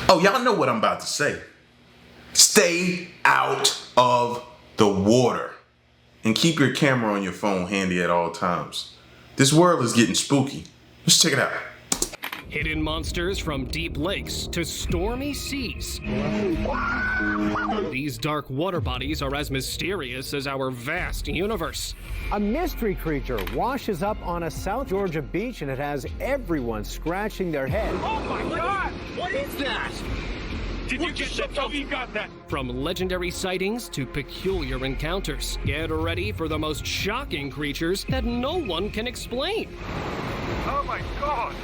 Oh, y'all know what I'm about to say. Stay out of the water and keep your camera on your phone handy at all times. This world is getting spooky. Let's check it out. Hidden monsters from deep lakes to stormy seas. These dark water bodies are as mysterious as our vast universe. A mystery creature washes up on a South Georgia beach and it has everyone scratching their head. Oh my God! What is that? Did you get that? Tell me you got that. From legendary sightings to peculiar encounters, get ready for the most shocking creatures that no one can explain. Oh my God!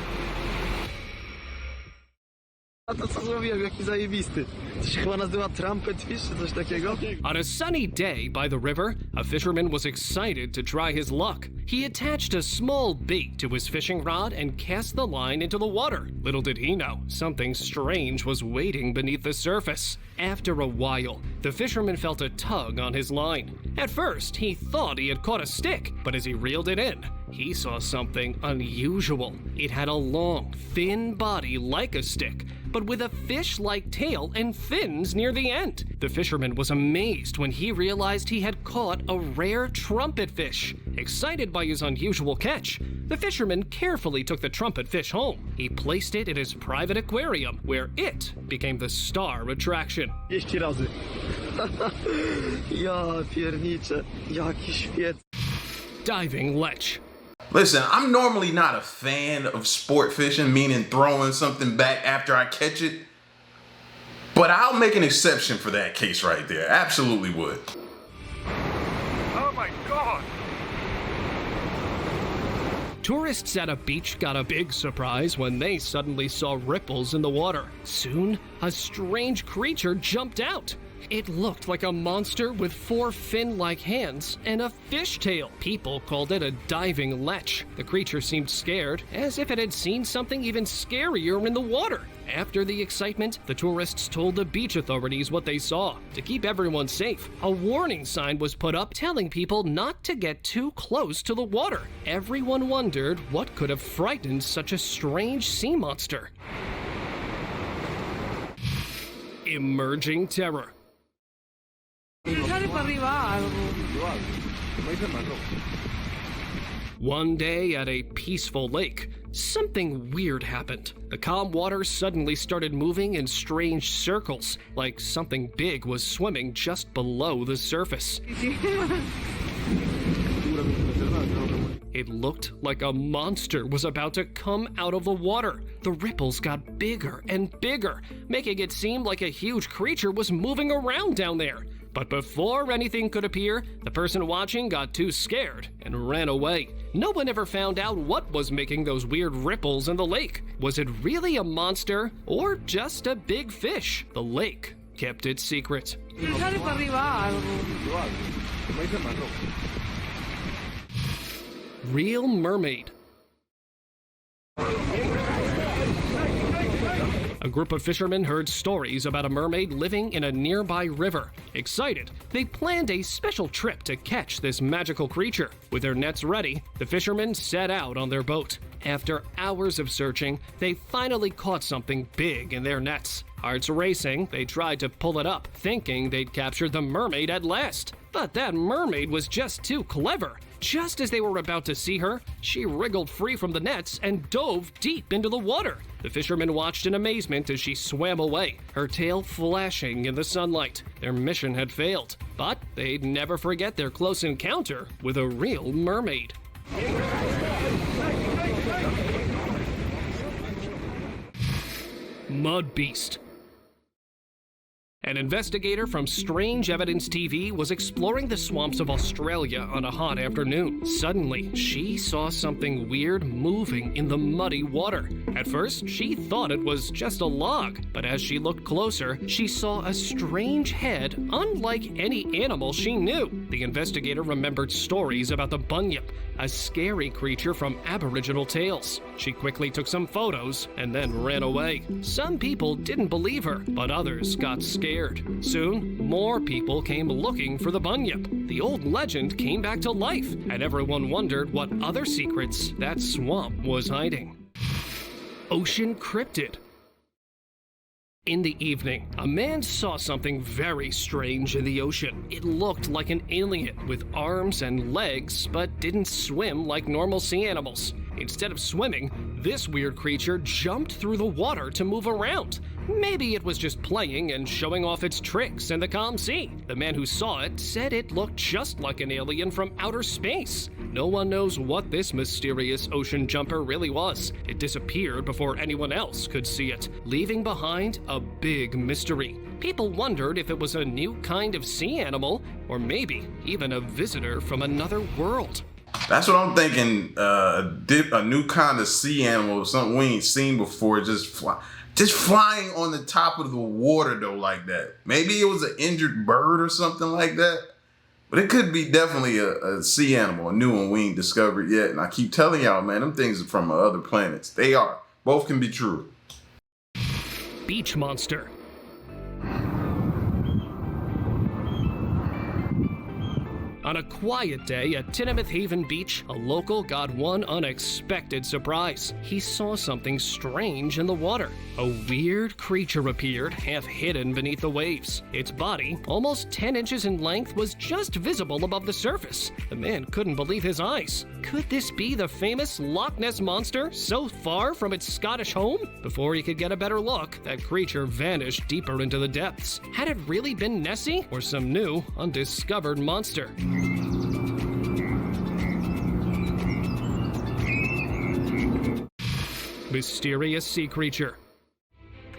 A to co zrobiłem, jaki zajebisty. To się chyba nazywa trumpet fish czy coś takiego? On a sunny day by the river, a fisherman was excited to try his luck. He attached a small bait to his fishing rod and cast the line into the water. Little did he know, something strange was waiting beneath the surface. After a while, the fisherman felt a tug on his line. At first, he thought he had caught a stick, but as he reeled it in, he saw something unusual. It had a long, thin body like a stick, but with a fish-like tail and fins near the end. The fisherman was amazed when he realized he had caught a rare trumpet fish. Excited by his unusual catch, the fisherman carefully took the trumpet fish home. He placed it in his private aquarium, where it became the star attraction. 30 razy. Ja pierniczę, jaki świetny. Diving lech. Listen, I'm normally not a fan of sport fishing, meaning throwing something back after I catch it. But I'll make an exception for that case right there. Absolutely would. Oh my God! Tourists at a beach got a big surprise when they suddenly saw ripples in the water. Soon, a strange creature jumped out. It looked like a monster with 4 fin-like hands and a fishtail. People called it a diving lech. The creature seemed scared, as if it had seen something even scarier in the water. After the excitement, the tourists told the beach authorities what they saw. To keep everyone safe, a warning sign was put up telling people not to get too close to the water. Everyone wondered what could have frightened such a strange sea monster. Emerging terror. One day at a peaceful lake, something weird happened. The calm water suddenly started moving in strange circles, like something big was swimming just below the surface. It looked like a monster was about to come out of the water. The ripples got bigger and bigger, making it seem like a huge creature was moving around down there. But before anything could appear, the person watching got too scared and ran away. No one ever found out what was making those weird ripples in the lake. Was it really a monster or just a big fish? The lake kept its secret. Real mermaid. A group of fishermen heard stories about a mermaid living in a nearby river. Excited, they planned a special trip to catch this magical creature. With their nets ready, the fishermen set out on their boat. After hours of searching, they finally caught something big in their nets. Hearts racing, they tried to pull it up, thinking they'd captured the mermaid at last. But that mermaid was just too clever. Just as they were about to see her, she wriggled free from the nets and dove deep into the water. The fishermen watched in amazement as she swam away, her tail flashing in the sunlight. Their mission had failed, but they'd never forget their close encounter with a real mermaid. Mud Beast. An investigator from Strange Evidence TV was exploring the swamps of Australia on a hot afternoon. Suddenly, she saw something weird moving in the muddy water. At first, she thought it was just a log, but as she looked closer, she saw a strange head unlike any animal she knew. The investigator remembered stories about the bunyip, a scary creature from Aboriginal tales. She quickly took some photos and then ran away. Some people didn't believe her, but others got scared. Soon, more people came looking for the bunyip. The old legend came back to life, and everyone wondered what other secrets that swamp was hiding. Ocean cryptid. In the evening, a man saw something very strange in the ocean. It looked like an alien with arms and legs, but didn't swim like normal sea animals. Instead of swimming, this weird creature jumped through the water to move around. Maybe it was just playing and showing off its tricks in the calm sea. The man who saw it said it looked just like an alien from outer space. No one knows what this mysterious ocean jumper really was. It disappeared before anyone else could see it, leaving behind a big mystery. People wondered if it was a new kind of sea animal, or maybe even a visitor from another world. That's what I'm thinking. A new kind of sea animal, something we ain't seen before, just flying on the top of the water though, like that. Maybe it was an injured bird or something like that. But it could be definitely a sea animal, a new one we ain't discovered yet. And I keep telling y'all, man, them things are from other planets. They are. Both can be true. Beach monster. On a quiet day at Tinmouth Haven Beach, a local got one unexpected surprise. He saw something strange in the water. A weird creature appeared, half hidden beneath the waves. Its body, almost 10 inches in length, was just visible above the surface. The man couldn't believe his eyes. Could this be the famous Loch Ness Monster, so far from its Scottish home? Before he could get a better look, that creature vanished deeper into the depths. Had it really been Nessie, or some new, undiscovered monster? Mysterious sea creature.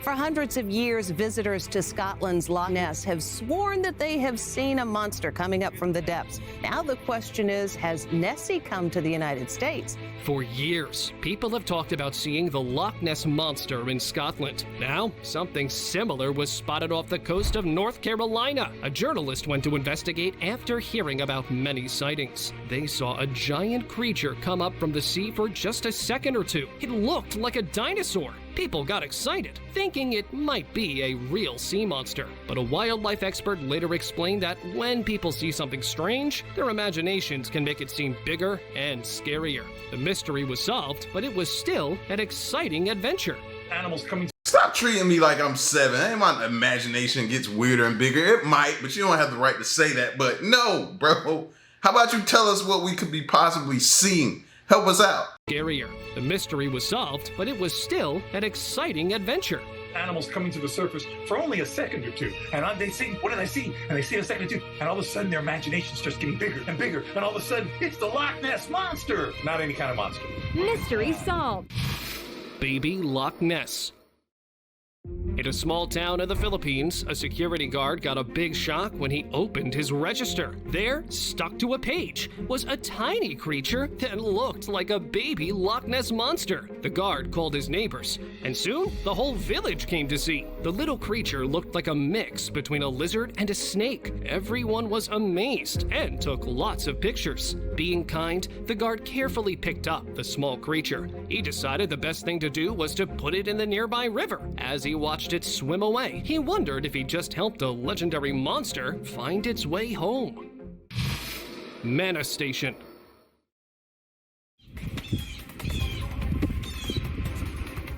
For hundreds of years, visitors to Scotland's Loch Ness have sworn that they have seen a monster coming up from the depths. Now the question is, has Nessie come to the United States? For years, people have talked about seeing the Loch Ness Monster in Scotland. Now, something similar was spotted off the coast of North Carolina. A journalist went to investigate after hearing about many sightings. They saw a giant creature come up from the sea for just a second or two. It looked like a dinosaur. People got excited, thinking it might be a real sea monster. But a wildlife expert later explained that when people see something strange, their imaginations can make it seem bigger and scarier. The mystery was solved, but it was still an exciting adventure. Animals coming. Stop treating me like I'm 7. Hey, my imagination gets weirder and bigger. It might, but you don't have the right to say that. But no, bro. How about you tell us what we could be possibly seeing? Help us out. Scarier. The mystery was solved, but it was still an exciting adventure. Animals coming to the surface for only a second or two. And they see, what did I see? And they see a second or two. And all of a sudden, their imagination's just getting bigger and bigger. And all of a sudden, it's the Loch Ness Monster. Not any kind of monster. Mystery solved. Baby Loch Ness. In a small town in the Philippines, a security guard got a big shock when he opened his register. There, stuck to a page, was a tiny creature that looked like a baby Loch Ness Monster. The guard called his neighbors, and soon the whole village came to see. The little creature looked like a mix between a lizard and a snake. Everyone was amazed and took lots of pictures. Being kind, the guard carefully picked up the small creature. He decided the best thing to do was to put it in the nearby river. As he watched it swim away, he wondered if he just helped a legendary monster find its way home. Mana Station.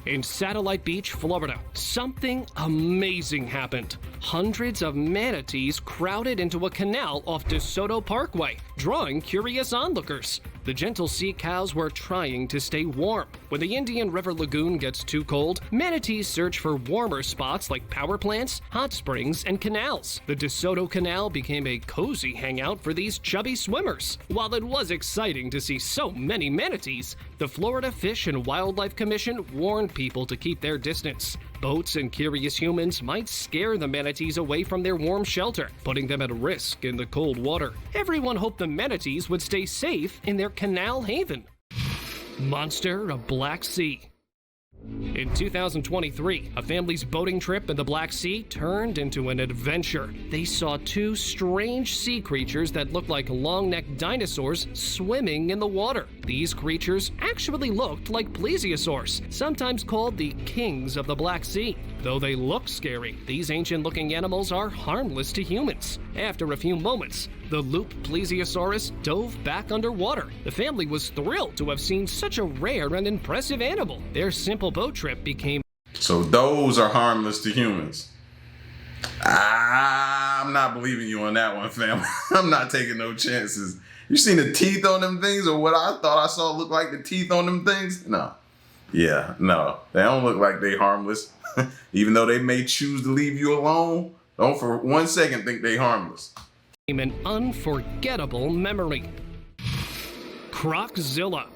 In Satellite Beach, Florida, something amazing happened. Hundreds of manatees crowded into a canal off DeSoto Parkway, drawing curious onlookers. The gentle sea cows were trying to stay warm. When the Indian River Lagoon gets too cold, manatees search for warmer spots like power plants, hot springs, and canals. The DeSoto Canal became a cozy hangout for these chubby swimmers. While it was exciting to see so many manatees, the Florida Fish and Wildlife Commission warned people to keep their distance. Boats and curious humans might scare the manatees away from their warm shelter, putting them at risk in the cold water. Everyone hoped the manatees would stay safe in their canal haven. Monster of Black Sea. In 2023, a family's boating trip in the Black Sea turned into an adventure. They saw two strange sea creatures that looked like long-necked dinosaurs swimming in the water. These creatures actually looked like plesiosaurs, sometimes called the kings of the Black Sea. Though they look scary, these ancient-looking animals are harmless to humans. After a few moments, the loop plesiosaurus dove back underwater. The family was thrilled to have seen such a rare and impressive animal. Their simple boat trip became So those are harmless to humans. I'm not believing you on that one, fam. I'm not taking no chances. You seen the teeth on them things, or what I thought I saw look like the teeth on them things? No. Yeah, no. They don't look like they harmless. Even though they may choose to leave you alone, don't for 1 second think they harmless. An unforgettable memory. Croczilla.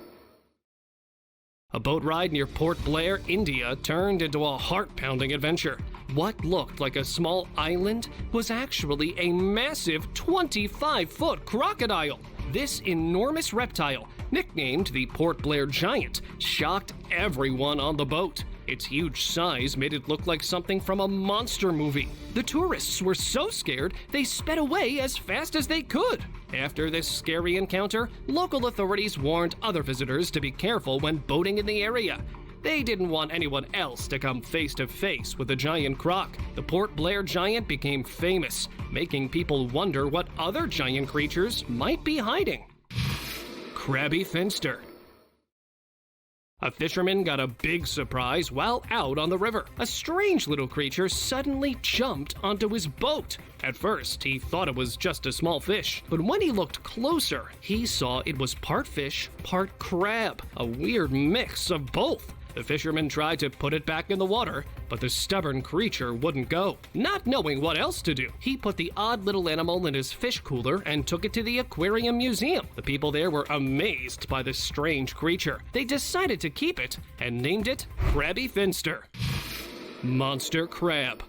A boat ride near Port Blair, India turned into a heart-pounding adventure. What looked like a small island was actually a massive 25-foot crocodile. This enormous reptile, nicknamed the Port Blair Giant, shocked everyone on the boat. Its huge size made it look like something from a monster movie. The tourists were so scared they sped away as fast as they could. After this scary encounter, local authorities warned other visitors to be careful when boating in the area. They didn't want anyone else to come face to face with the giant croc. The Port Blair Giant became famous, making people wonder what other giant creatures might be hiding. Crabby Finster. A fisherman got a big surprise while out on the river. A strange little creature suddenly jumped onto his boat. At first, he thought it was just a small fish, but when he looked closer, he saw it was part fish, part crab, a weird mix of both. The fisherman tried to put it back in the water, but the stubborn creature wouldn't go. Not knowing what else to do, he put the odd little animal in his fish cooler and took it to the aquarium museum. The people there were amazed by the strange creature. They decided to keep it and named it Crabby Finster. Monster crab.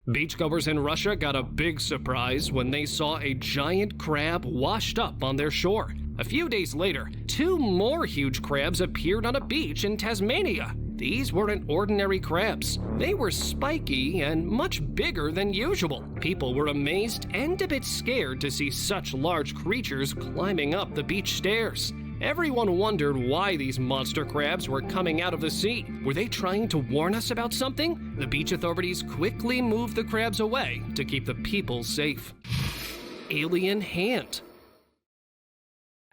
Beachgoers in Russia got a big surprise when they saw a giant crab washed up on their shore. A few days later, 2 more huge crabs appeared on a beach in Tasmania. These weren't ordinary crabs. They were spiky and much bigger than usual. People were amazed and a bit scared to see such large creatures climbing up the beach stairs. Everyone wondered why these monster crabs were coming out of the sea. Were they trying to warn us about something? The beach authorities quickly moved the crabs away to keep the people safe. Alien hand.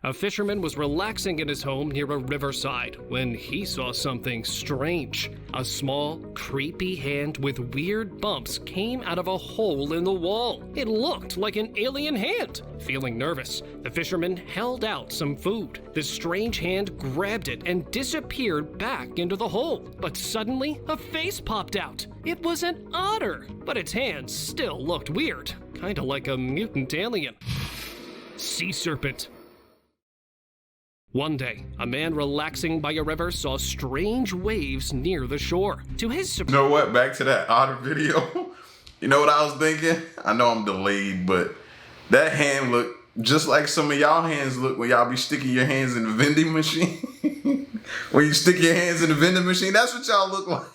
A fisherman was relaxing in his home near a riverside when he saw something strange. A small, creepy hand with weird bumps came out of a hole in the wall. It looked like an alien hand. Feeling nervous, the fisherman held out some food. The strange hand grabbed it and disappeared back into the hole. But suddenly, a face popped out. It was an otter, but its hand still looked weird, kinda like a mutant alien. Sea serpent. One day, a man relaxing by a river saw strange waves near the shore. To his surprise, You know what? Back to that otter video. You know what I was thinking? I know I'm delayed, but that hand looked just like some of y'all hands look when y'all be sticking your hands in the vending machine. When you stick your hands in the vending machine, that's what y'all look like.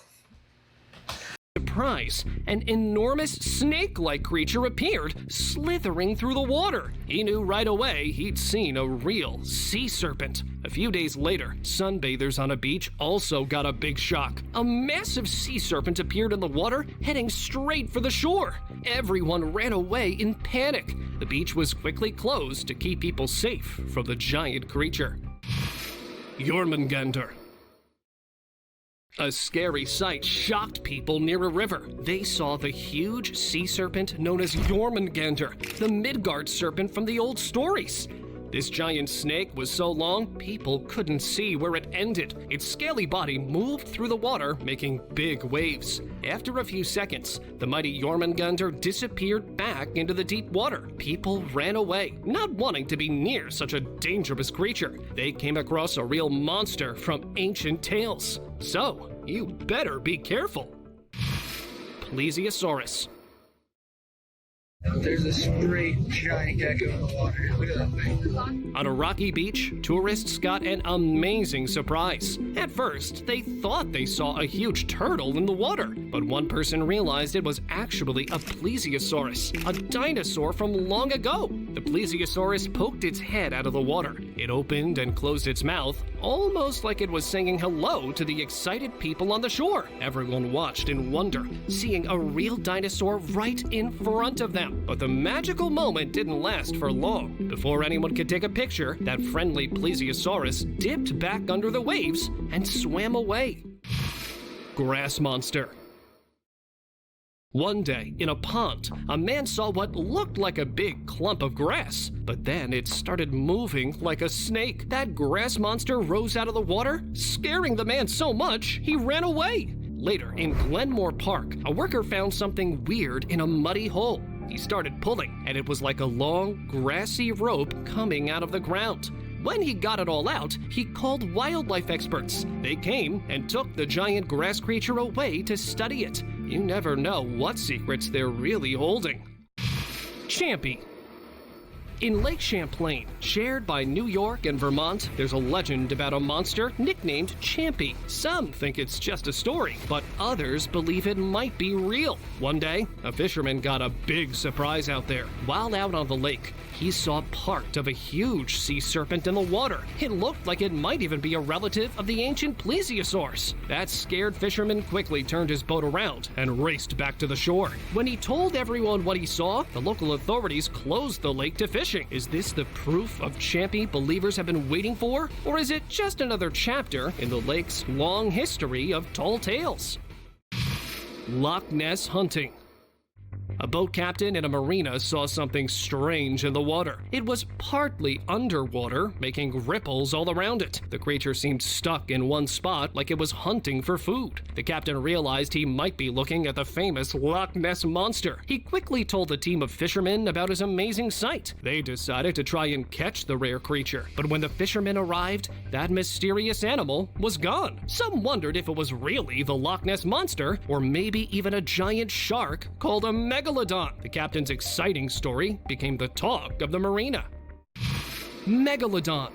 an enormous snake-like creature appeared, slithering through the water. He knew right away he'd seen a real sea serpent. A few days later, sunbathers on a beach also got a big shock. A massive sea serpent appeared in the water, heading straight for the shore. Everyone ran away in panic. The beach was quickly closed to keep people safe from the giant creature. Jormungandr. A scary sight shocked people near a river. They saw the huge sea serpent known as Jormungandr, the Midgard serpent from the old stories. This giant snake was so long, people couldn't see where it ended. Its scaly body moved through the water, making big waves. After a few seconds, the mighty Jormungandr disappeared back into the deep water. People ran away, not wanting to be near such a dangerous creature. They came across a real monster from ancient tales. So, you better be careful. Plesiosaurus. There's a great giant gecko in the water. Look at that thing. On a rocky beach, tourists got an amazing surprise. At first, they thought they saw a huge turtle in the water, but one person realized it was actually a plesiosaurus, a dinosaur from long ago. The plesiosaurus poked its head out of the water. It opened and closed its mouth, almost like it was saying hello to the excited people on the shore. Everyone watched in wonder, seeing a real dinosaur right in front of them. But the magical moment didn't last for long. Before anyone could take a picture, that friendly plesiosaurus dipped back under the waves and swam away. grass monster. One day, in a pond, a man saw what looked like a big clump of grass, but then it started moving like a snake. That grass monster rose out of the water, scaring the man so much he ran away. Later, in Glenmore Park, a worker found something weird in a muddy hole. He started pulling, and it was like a long, grassy rope coming out of the ground. When he got it all out, he called wildlife experts. They came and took the giant grass creature away to study it. You never know what secrets they're really holding. Champy. In Lake Champlain, shared by New York and Vermont, there's a legend about a monster nicknamed Champy. Some think it's just a story, but others believe it might be real. One day, a fisherman got a big surprise out there. While out on the lake, he saw part of a huge sea serpent in the water. It looked like it might even be a relative of the ancient plesiosaurs. That scared fisherman quickly turned his boat around and raced back to the shore. When he told everyone what he saw, the local authorities closed the lake to fishing. Is this the proof of Champy believers have been waiting for? Or is it just another chapter in the lake's long history of tall tales? Loch Ness hunting. A boat captain in a marina saw something strange in the water. It was partly underwater, making ripples all around it. The creature seemed stuck in one spot like it was hunting for food. The captain realized he might be looking at the famous Loch Ness monster. He quickly told a team of fishermen about his amazing sight. They decided to try and catch the rare creature. But when the fishermen arrived, that mysterious animal was gone. Some wondered if it was really the Loch Ness monster, or maybe even a giant shark called a megalodon. The captain's exciting story became the talk of the marina. Megalodon.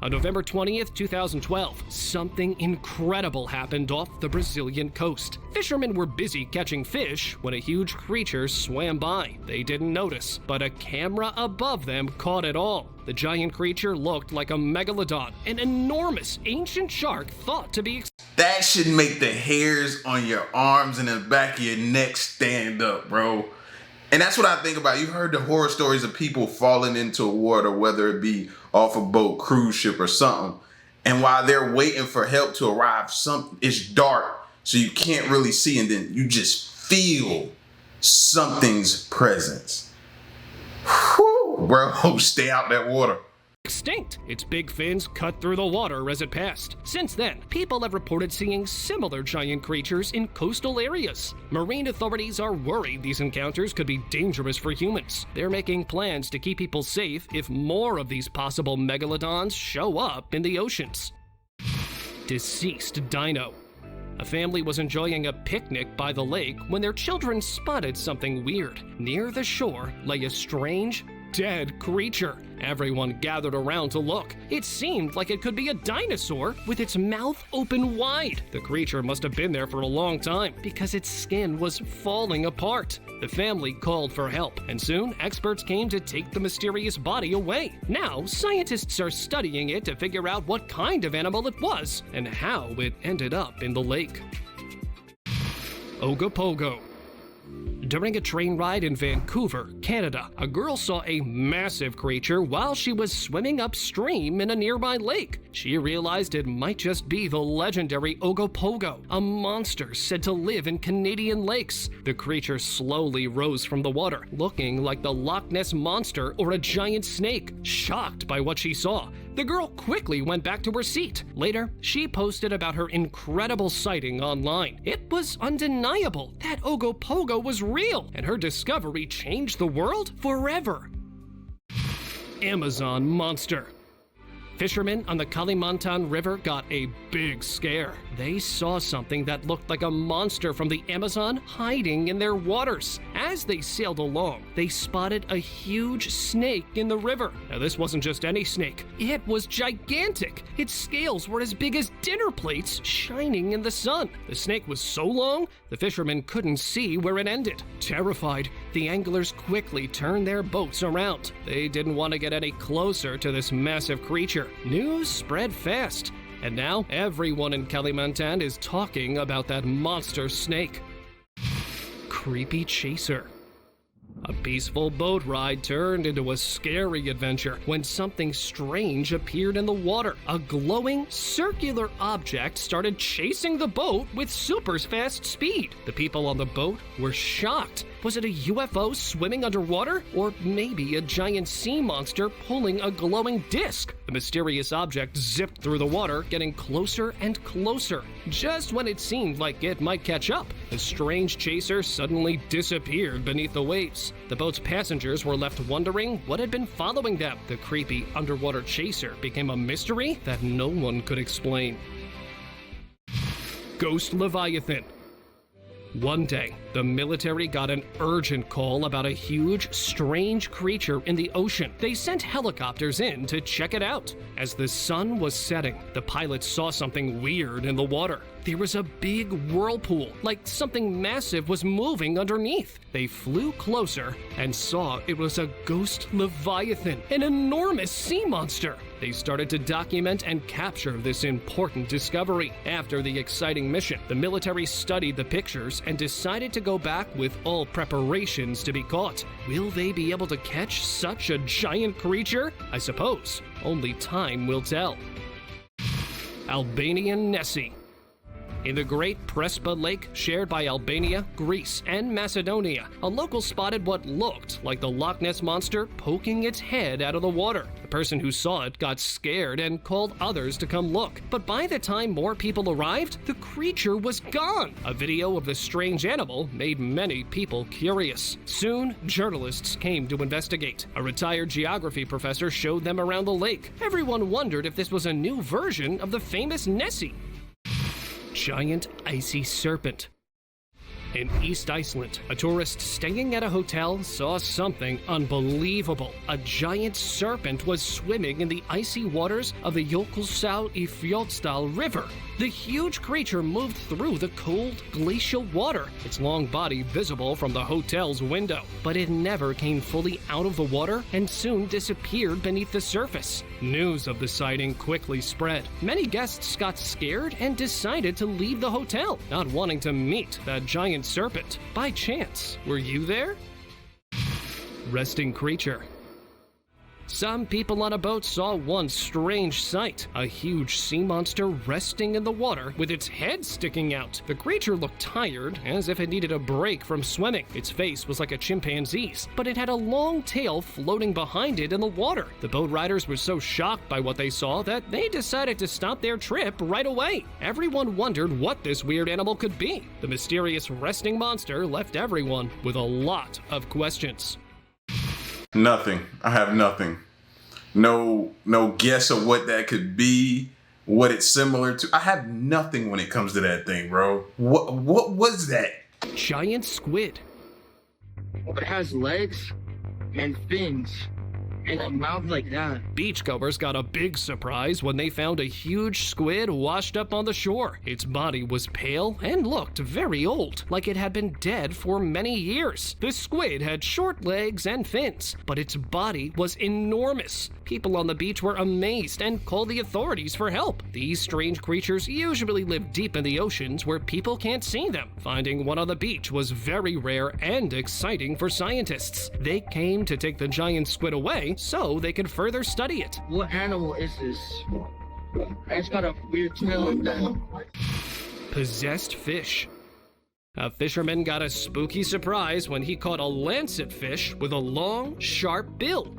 On November 20th, 2012, something incredible happened off the Brazilian coast. Fishermen were busy catching fish when a huge creature swam by. They didn't notice, but a camera above them caught it all. The giant creature looked like a megalodon, an enormous ancient shark thought to be... That should make the hairs on your arms and the back of your neck stand up, bro. And that's what I think about. You've heard the horror stories of people falling into water, whether it be off a boat, cruise ship, or something. And while they're waiting for help to arrive, it's dark, so you can't really see, and then you just feel something's presence. Whew, bro, stay out that water. Extinct. Its big fins cut through the water as it passed. Since then, people have reported seeing similar giant creatures in coastal areas. Marine authorities are worried these encounters could be dangerous for humans. They're making plans to keep people safe if more of these possible megalodons show up in the oceans. Deceased dino. A family was enjoying a picnic by the lake when their children spotted something weird. Near the shore lay a strange, dead creature. Everyone gathered around to look. It seemed like it could be a dinosaur with its mouth open wide. The creature must have been there for a long time because its skin was falling apart. The family called for help, and soon experts came to take the mysterious body away. Now, scientists are studying it to figure out what kind of animal it was and how it ended up in the lake. Ogopogo. During a train ride in Vancouver, Canada, a girl saw a massive creature while she was swimming upstream in a nearby lake. She realized it might just be the legendary Ogopogo, a monster said to live in Canadian lakes. The creature slowly rose from the water, looking like the Loch Ness monster or a giant snake. Shocked by what she saw, the girl quickly went back to her seat. Later, she posted about her incredible sighting online. It was undeniable that Ogopogo was real, and her discovery changed the world forever. Amazon monster. Fishermen on the Kalimantan River got a big scare. They saw something that looked like a monster from the Amazon hiding in their waters. As they sailed along, they spotted a huge snake in the river. Now, this wasn't just any snake. It was gigantic. Its scales were as big as dinner plates shining in the sun. The snake was so long, the fishermen couldn't see where it ended. Terrified, the anglers quickly turned their boats around. They didn't want to get any closer to this massive creature. News spread fast, and now everyone in Kalimantan is talking about that monster snake. Creepy chaser. A peaceful boat ride turned into a scary adventure when something strange appeared in the water. A glowing, circular object started chasing the boat with super fast speed. The people on the boat were shocked. Was it a UFO swimming underwater? Or maybe a giant sea monster pulling a glowing disc? The mysterious object zipped through the water, getting closer and closer. Just when it seemed like it might catch up, the strange chaser suddenly disappeared beneath the waves. The boat's passengers were left wondering what had been following them. The creepy underwater chaser became a mystery that no one could explain. Ghost Leviathan. One day, the military got an urgent call about a huge, strange creature in the ocean. They sent helicopters in to check it out. As the sun was setting, the pilots saw something weird in the water. There was a big whirlpool, like something massive was moving underneath. They flew closer and saw it was a ghost leviathan, an enormous sea monster. They started to document and capture this important discovery. After the exciting mission, the military studied the pictures and decided to go back with all preparations to be caught. Will they be able to catch such a giant creature? I suppose only time will tell. Albanian Nessie. In the Great Prespa Lake, shared by Albania, Greece, and Macedonia, a local spotted what looked like the Loch Ness Monster poking its head out of the water. The person who saw it got scared and called others to come look. But by the time more people arrived, the creature was gone. A video of the strange animal made many people curious. Soon, journalists came to investigate. A retired geography professor showed them around the lake. Everyone wondered if this was a new version of the famous Nessie. Giant icy serpent. In East Iceland, a tourist staying at a hotel saw something unbelievable. A giant serpent was swimming in the icy waters of the Jökulsá í Fljótsdal River. The huge creature moved through the cold glacial water, its long body visible from the hotel's window. But it never came fully out of the water and soon disappeared beneath the surface. News of the sighting quickly spread. Many guests got scared and decided to leave the hotel, not wanting to meet that giant serpent. By chance, were you there? Resting creature. Some people on a boat saw one strange sight, a huge sea monster resting in the water with its head sticking out. The creature looked tired, as if it needed a break from swimming. Its face was like a chimpanzee's, but it had a long tail floating behind it in the water. The boat riders were so shocked by what they saw that they decided to stop their trip right away. Everyone wondered what this weird animal could be. The mysterious resting monster left everyone with a lot of questions. Nothing. I have nothing. No guess of what that could be, what it's similar to. I have nothing when it comes to that thing, bro. What was that? Giant squid. It has legs and fins and a mouth like that. Beachgoers got a big surprise when they found a huge squid washed up on the shore. Its body was pale and looked very old, like it had been dead for many years. The squid had short legs and fins, but its body was enormous. People on the beach were amazed and called the authorities for help. These strange creatures usually live deep in the oceans where people can't see them. Finding one on the beach was very rare and exciting for scientists. They came to take the giant squid away so they could further study it. What animal is this? It's got a weird tail like that. Possessed fish. A fisherman got a spooky surprise when he caught a lancet fish with a long, sharp bill.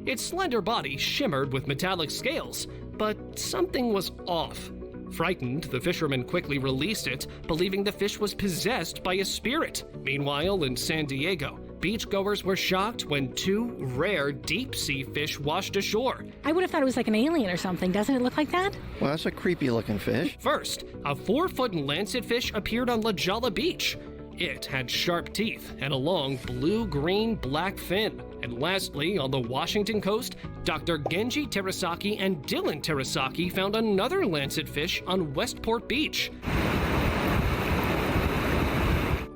Its slender body shimmered with metallic scales, but something was off. Frightened, the fisherman quickly released it, believing the fish was possessed by a spirit. Meanwhile, in San Diego, beachgoers were shocked when two rare deep-sea fish washed ashore. I would have thought it was like an alien or something. Doesn't it look like that? Well, that's a creepy looking fish. First, a 4-foot lancet fish appeared on La Jolla Beach. It had sharp teeth and a long blue-green-black fin. And lastly, on the Washington coast, Dr. Genji Terasaki and Dylan Terasaki found another lancet fish on Westport Beach.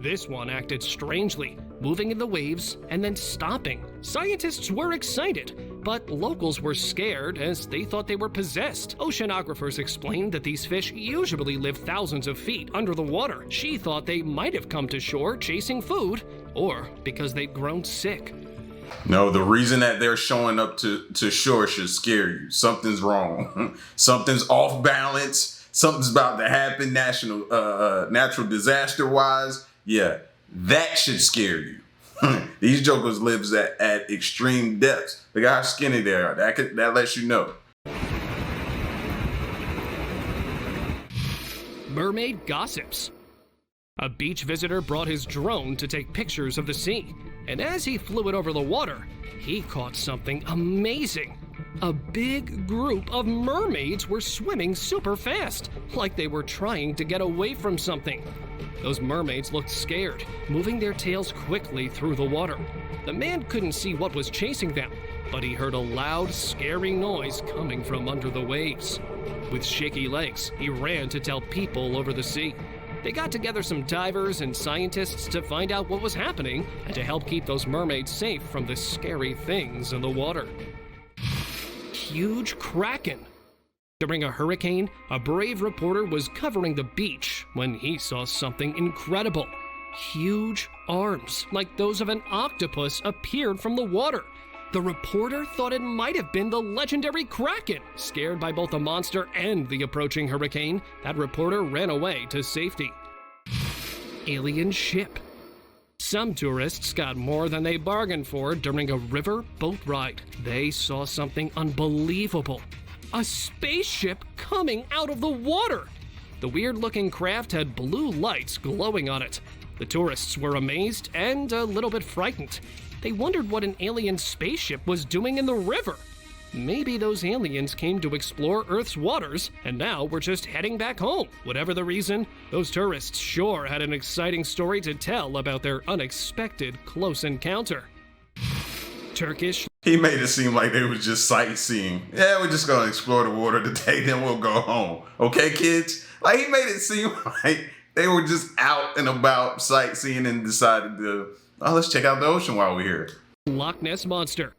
This one acted strangely, moving in the waves and then stopping. Scientists were excited, but locals were scared as they thought they were possessed. Oceanographers explained that these fish usually live thousands of feet under the water. She thought they might have come to shore chasing food, or because they'd grown sick. No, the reason that they're showing up to shore should scare you. Something's wrong. Something's off balance. Something's about to happen natural disaster-wise. Yeah, that should scare you. These jokers lives at extreme depths. Look how skinny they are. That lets you know. Mermaid gossips. A beach visitor brought his drone to take pictures of the sea, and as he flew it over the water, he caught something amazing. A big group of mermaids were swimming super fast, like they were trying to get away from something. Those mermaids looked scared, moving their tails quickly through the water. The man couldn't see what was chasing them, but he heard a loud, scary noise coming from under the waves. With shaky legs, he ran to tell people over the sea. They got together some divers and scientists to find out what was happening and to help keep those mermaids safe from the scary things in the water. Huge kraken. During a hurricane, a brave reporter was covering the beach when he saw something incredible. Huge arms, like those of an octopus, appeared from the water. The reporter thought it might have been the legendary kraken. Scared by both the monster and the approaching hurricane, that reporter ran away to safety. Alien ship. Some tourists got more than they bargained for during a river boat ride. They saw something unbelievable. A spaceship coming out of the water. The weird-looking craft had blue lights glowing on it. The tourists were amazed and a little bit frightened. They wondered what an alien spaceship was doing in the river. Maybe those aliens came to explore Earth's waters and now were just heading back home. Whatever the reason, those tourists sure had an exciting story to tell about their unexpected close encounter. Turkish. He made it seem like they was just sightseeing. Yeah, we're just gonna explore the water today, then we'll go home. Okay, kids? Like, he made it seem like they were just out and about sightseeing and decided to, oh, let's check out the ocean while we're here. Loch Ness Monster.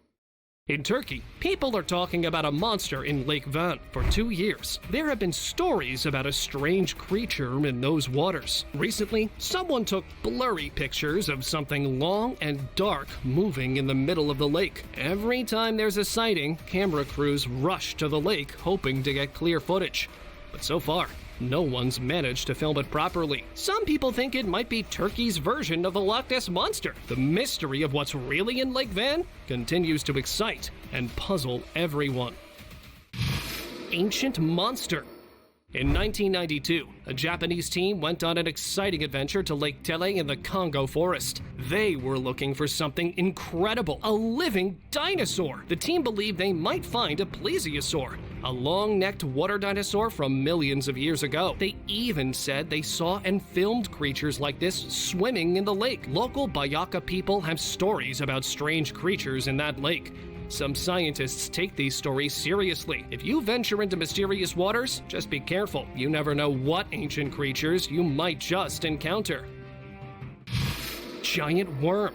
In Turkey, people are talking about a monster in Lake Van for 2 years. There have been stories about a strange creature in those waters. Recently, someone took blurry pictures of something long and dark moving in the middle of the lake. Every time there's a sighting, camera crews rush to the lake hoping to get clear footage. But so far, no one's managed to film it properly. Some people think it might be Turkey's version of the Loch Ness Monster. The mystery of what's really in Lake Van continues to excite and puzzle everyone. Ancient monster. In 1992, a Japanese team went on an exciting adventure to Lake Tele in the Congo forest. They were looking for something incredible, a living dinosaur. The team believed they might find a plesiosaur, a long-necked water dinosaur from millions of years ago. They even said they saw and filmed creatures like this swimming in the lake. Local Bayaka people have stories about strange creatures in that lake. Some scientists take these stories seriously. If you venture into mysterious waters, just be careful. You never know what ancient creatures you might just encounter. Giant worm.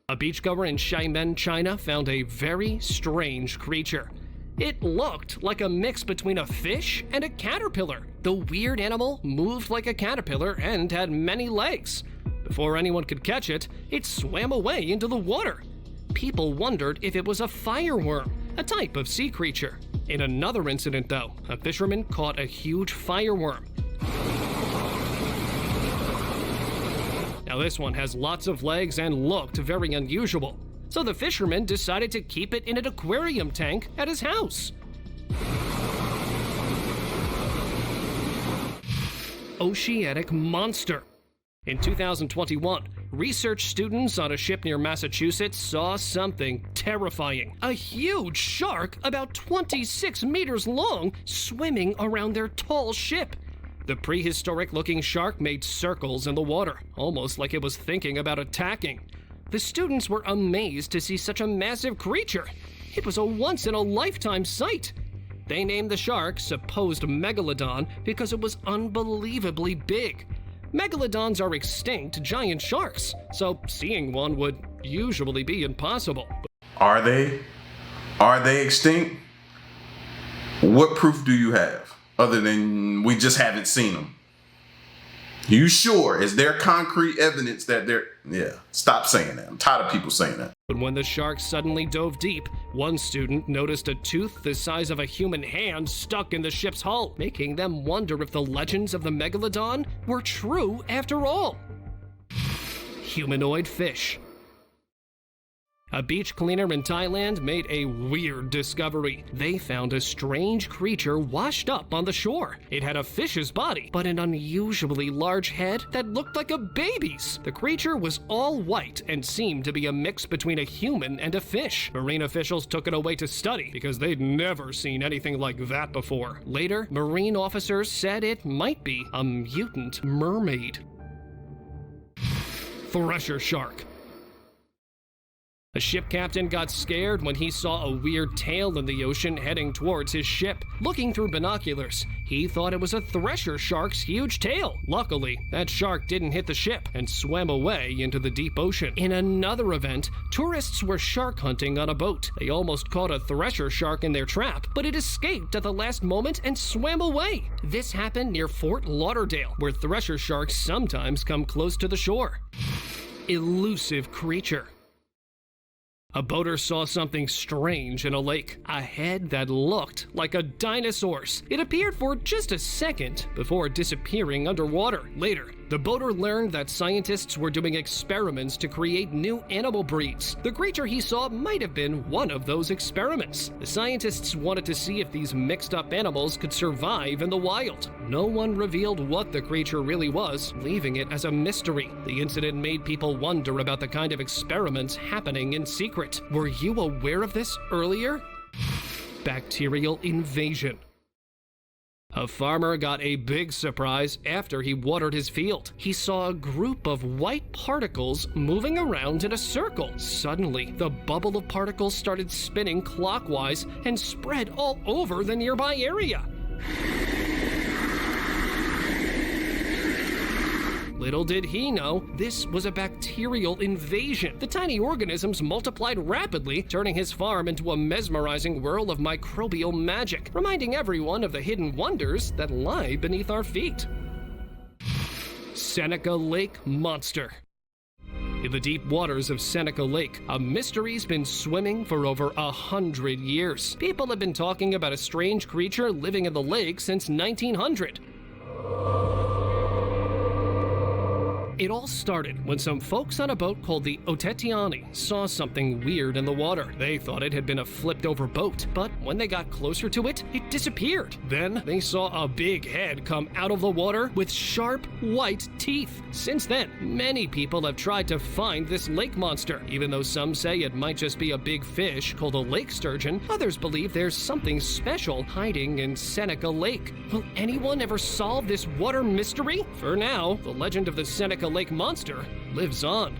A beachgoer in Xiamen, China found a very strange creature. It looked like a mix between a fish and a caterpillar. The weird animal moved like a caterpillar and had many legs. Before anyone could catch it, it swam away into the water. People wondered if it was a fireworm, a type of sea creature. In another incident, though, a fisherman caught a huge fireworm. Now this one has lots of legs and looked very unusual. So the fisherman decided to keep it in an aquarium tank at his house. Oceanic monster. In 2021, research students on a ship near Massachusetts saw something terrifying. A huge shark about 26 meters long swimming around their tall ship. The prehistoric-looking shark made circles in the water, almost like it was thinking about attacking. The students were amazed to see such a massive creature. It was a once-in-a-lifetime sight. They named the shark supposed megalodon because it was unbelievably big. Megalodons are extinct giant sharks, so seeing one would usually be impossible. Are they? Are they extinct? What proof do you have other than we just haven't seen them? You sure? Is there concrete evidence that they're... Yeah, stop saying that. I'm tired of people saying that. But when the shark suddenly dove deep, one student noticed a tooth the size of a human hand stuck in the ship's hull, making them wonder if the legends of the Megalodon were true after all. Humanoid fish. A beach cleaner in Thailand made a weird discovery. They found a strange creature washed up on the shore. It had a fish's body, but an unusually large head that looked like a baby's. The creature was all white and seemed to be a mix between a human and a fish. Marine officials took it away to study because they'd never seen anything like that before. Later, marine officers said it might be a mutant mermaid. Thresher shark. A ship captain got scared when he saw a weird tail in the ocean heading towards his ship. Looking through binoculars, he thought it was a thresher shark's huge tail. Luckily, that shark didn't hit the ship and swam away into the deep ocean. In another event, tourists were shark hunting on a boat. They almost caught a thresher shark in their trap, but it escaped at the last moment and swam away. This happened near Fort Lauderdale, where thresher sharks sometimes come close to the shore. Elusive creature. A boater saw something strange in a lake, a head that looked like a dinosaur's. It appeared for just a second before disappearing underwater. Later, the boater learned that scientists were doing experiments to create new animal breeds. The creature he saw might have been one of those experiments. The scientists wanted to see if these mixed-up animals could survive in the wild. No one revealed what the creature really was, leaving it as a mystery. The incident made people wonder about the kind of experiments happening in secret. Were you aware of this earlier? Bacterial invasion. A farmer got a big surprise after he watered his field. He saw a group of white particles moving around in a circle. Suddenly, the bubble of particles started spinning clockwise and spread all over the nearby area. Little did he know, this was a bacterial invasion. The tiny organisms multiplied rapidly, turning his farm into a mesmerizing whirl of microbial magic, reminding everyone of the hidden wonders that lie beneath our feet. Seneca Lake Monster. In the deep waters of Seneca Lake, a mystery's been swimming for over 100 years. People have been talking about a strange creature living in the lake since 1900. It all started when some folks on a boat called the Otetiani saw something weird in the water. They thought it had been a flipped-over boat, but when they got closer to it, it disappeared. Then they saw a big head come out of the water with sharp, white teeth. Since then, many people have tried to find this lake monster. Even though some say it might just be a big fish called a lake sturgeon, others believe there's something special hiding in Seneca Lake. Will anyone ever solve this water mystery? For now, the legend of the Seneca Lake monster lives on.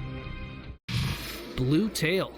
Blue tail.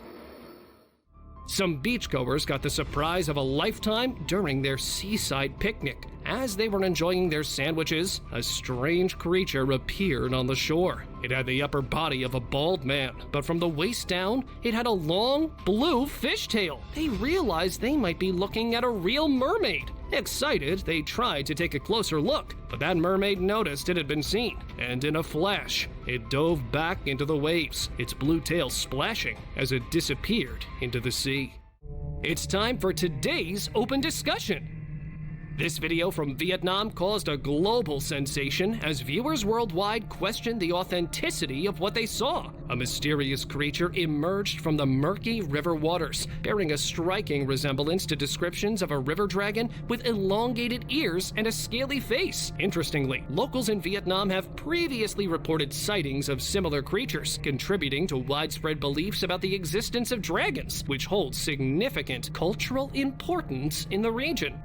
Some beachgoers got the surprise of a lifetime during their seaside picnic. As they were enjoying their sandwiches, a strange creature appeared on the shore. It had the upper body of a bald man, but from the waist down, it had a long, blue fishtail. They realized they might be looking at a real mermaid. Excited, they tried to take a closer look, but that mermaid noticed it had been seen, and in a flash, it dove back into the waves, its blue tail splashing as it disappeared into the sea. It's time for today's open discussion. This video from Vietnam caused a global sensation as viewers worldwide questioned the authenticity of what they saw. A mysterious creature emerged from the murky river waters, bearing a striking resemblance to descriptions of a river dragon with elongated ears and a scaly face. Interestingly, locals in Vietnam have previously reported sightings of similar creatures, contributing to widespread beliefs about the existence of dragons, which hold significant cultural importance in the region.